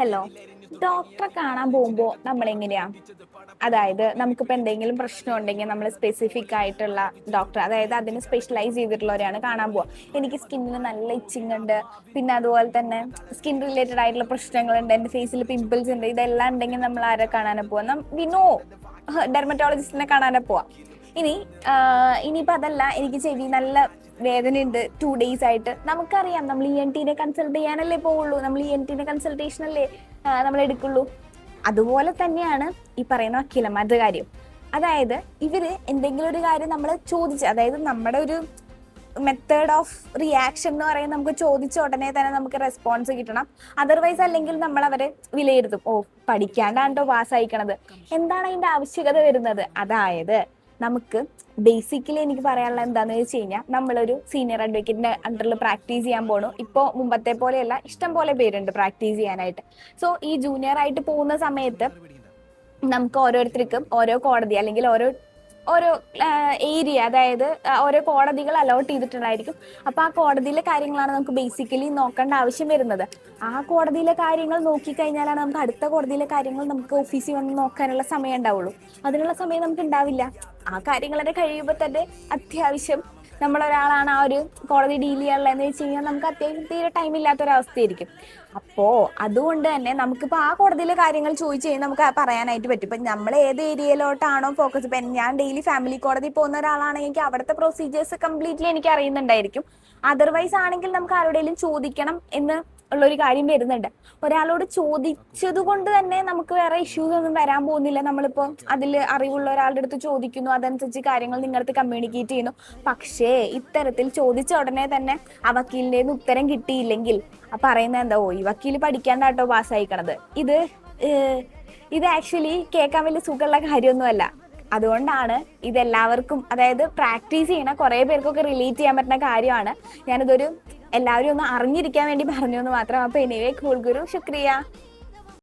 Hello. ഡോക്ടറെ കാണാൻ പോകുമ്പോൾ നമ്മൾ എങ്ങനെയാ, അതായത് നമുക്കിപ്പോൾ എന്തെങ്കിലും പ്രശ്നം ഉണ്ടെങ്കിൽ നമ്മൾ സ്പെസിഫിക് ആയിട്ടുള്ള ഡോക്ടർ, അതായത് അതിന് സ്പെഷ്യലൈസ് ചെയ്തിട്ടുള്ളവരെയാണ് കാണാൻ പോവുക. എനിക്ക് സ്കിന്നിന് നല്ല ഇച്ചിങ് ഉണ്ട്, പിന്നെ അതുപോലെ തന്നെ സ്കിൻ റിലേറ്റഡ് ആയിട്ടുള്ള പ്രശ്നങ്ങളുണ്ട്, എൻ്റെ ഫേസിൽ പിമ്പിൾസ് ഉണ്ട്, ഇതെല്ലാം ഉണ്ടെങ്കിൽ നമ്മൾ ആരെ കാണാനാ പോവാ? വി നോ ഡെർമറ്റോളജിസ്റ്റിനെ കാണാനാ പോവാ. ഇനി ഇനിയിപ്പോൾ അതല്ല, എനിക്ക് ചെവി നല്ല വേദനയുണ്ട് 2 days ആയിട്ട്, നമുക്കറിയാം നമ്മൾ ENT-നെ കൺസൾട്ട് ചെയ്യാനല്ലേ പോവുള്ളൂ, നമ്മൾ ENT-നെ കൺസൾട്ടേഷൻ അല്ലേ നമ്മൾ എടുക്കുള്ളൂ. അതുപോലെ തന്നെയാണ് ഈ പറയുന്ന വക്കീലന്മാരുടെ കാര്യം. അതായത് ഇവര് എന്തെങ്കിലും ഒരു കാര്യം നമ്മൾ ചോദിച്ച്, അതായത് നമ്മുടെ ഒരു മെത്തേഡ് ഓഫ് റിയാക്ഷൻ എന്ന് പറയുന്നത് നമുക്ക് ചോദിച്ച ഉടനെ തന്നെ നമുക്ക് റെസ്പോൺസ് കിട്ടണം. അതർവൈസ് അല്ലെങ്കിൽ നമ്മൾ അവരെ വിലയിരുത്തും, ഓ പഠിക്കാണ്ടാണ്ടോ പാസ്സായിക്കണത്, എന്താണ് അതിന്റെ ആവശ്യകത വരുന്നത്? അതായത് നമുക്ക് ബേസിക്കലി എനിക്ക് പറയാനുള്ള എന്താണെന്ന് വെച്ച് കഴിഞ്ഞാൽ, നമ്മളൊരു സീനിയർ അഡ്വക്കേറ്റിന്റെ അണ്ടറിൽ പ്രാക്ടീസ് ചെയ്യാൻ പോണു. ഇപ്പോൾ മുമ്പത്തെ പോലെയല്ല, ഇഷ്ടം പോലെ പേരുണ്ട് പ്രാക്ടീസ് ചെയ്യാനായിട്ട്. സോ ഈ ജൂനിയർ ആയിട്ട് പോകുന്ന സമയത്ത് നമുക്ക് ഓരോരുത്തർക്കും ഓരോ കോടതി അല്ലെങ്കിൽ ഓരോ ഓരോ ഏരിയ, അതായത് ഓരോ കോടതികൾ അലോട്ട് ചെയ്തിട്ടുണ്ടായിരിക്കും. അപ്പോൾ ആ കോടതിയിലെ കാര്യങ്ങളാണ് നമുക്ക് ബേസിക്കലി നോക്കേണ്ട ആവശ്യം വരുന്നത്. ആ കോടതിയിലെ കാര്യങ്ങൾ നോക്കിക്കഴിഞ്ഞാലാണ് നമുക്ക് അടുത്ത കോടതിയിലെ കാര്യങ്ങൾ നമുക്ക് ഓഫീസിൽ വന്ന് നോക്കാനുള്ള സമയം ഉണ്ടാവുള്ളൂ. അതിനുള്ള സമയം നമുക്ക് ഉണ്ടാവില്ല. ആ കാര്യങ്ങളൊക്കെ കഴിയുമ്പോൾ തന്നെ അത്യാവശ്യം നമ്മളൊരാളാണ് ആ ഒരു കോടതി ഡീൽ ചെയ്യാനുള്ളതെന്ന് വെച്ച് കഴിഞ്ഞാൽ നമുക്ക് അത്യാവശ്യം തീരെ ടൈം ഇല്ലാത്തൊരവസ്ഥയായിരിക്കും. അപ്പോൾ അതുകൊണ്ട് തന്നെ നമുക്കിപ്പോൾ ആ കോടതിയിലെ കാര്യങ്ങൾ ചോദിച്ചു കഴിഞ്ഞാൽ നമുക്ക് പറയാനായിട്ട് പറ്റും. ഇപ്പം നമ്മൾ ഏത് ഏരിയയിലോട്ടാണോ ഫോക്കസ്, ഇപ്പം ഞാൻ ഡെയിലി ഫാമിലി കോടതി പോകുന്ന ഒരാളാണെങ്കിൽ എനിക്ക് അവിടുത്തെ പ്രൊസീജിയേഴ്സ് കംപ്ലീറ്റ്ലി എനിക്ക് അറിയുന്നുണ്ടായിരിക്കും. അതർവൈസ് ആണെങ്കിൽ നമുക്ക് ആരോടെങ്കിലും ചോദിക്കണം എന്ന് ഉള്ളൊരു കാര്യം വരുന്നുണ്ട്. ഒരാളോട് ചോദിച്ചത് കൊണ്ട് തന്നെ നമുക്ക് വേറെ ഇഷ്യൂസ് ഒന്നും വരാൻ പോകുന്നില്ല. നമ്മളിപ്പോൾ അതിൽ അറിവുള്ള ഒരാളുടെ അടുത്ത് ചോദിക്കുന്നു, അതനുസരിച്ച് കാര്യങ്ങൾ നിങ്ങളുടെ കമ്മ്യൂണിക്കേറ്റ് ചെയ്യുന്നു. പക്ഷേ ഇത്തരത്തിൽ ചോദിച്ച ഉടനെ തന്നെ ആ വക്കീലിൻ്റെ ഉത്തരം കിട്ടിയില്ലെങ്കിൽ പറയുന്നത് എന്താ, ഓ ഈ വക്കീൽ പഠിക്കാണ്ടാട്ടോ പാസ്സായിക്കണത്, ഇത് ആക്ച്വലി കേൾക്കാൻ വലിയ സുഖമുള്ള കാര്യമൊന്നുമല്ല. അതുകൊണ്ടാണ് ഇതെല്ലാവർക്കും, അതായത് പ്രാക്ടീസ് ചെയ്യണ കുറേ പേർക്കൊക്കെ റിലേറ്റ് ചെയ്യാൻ പറ്റുന്ന കാര്യമാണ്. ഞാനിതൊരു എല്ലാവരും ഒന്ന് അറിഞ്ഞിരിക്കാൻ വേണ്ടി പറഞ്ഞു എന്ന് മാത്രം. അപ്പോൾ എനിവേ, കൂൾ ഗുരു, ശുക്രിയ.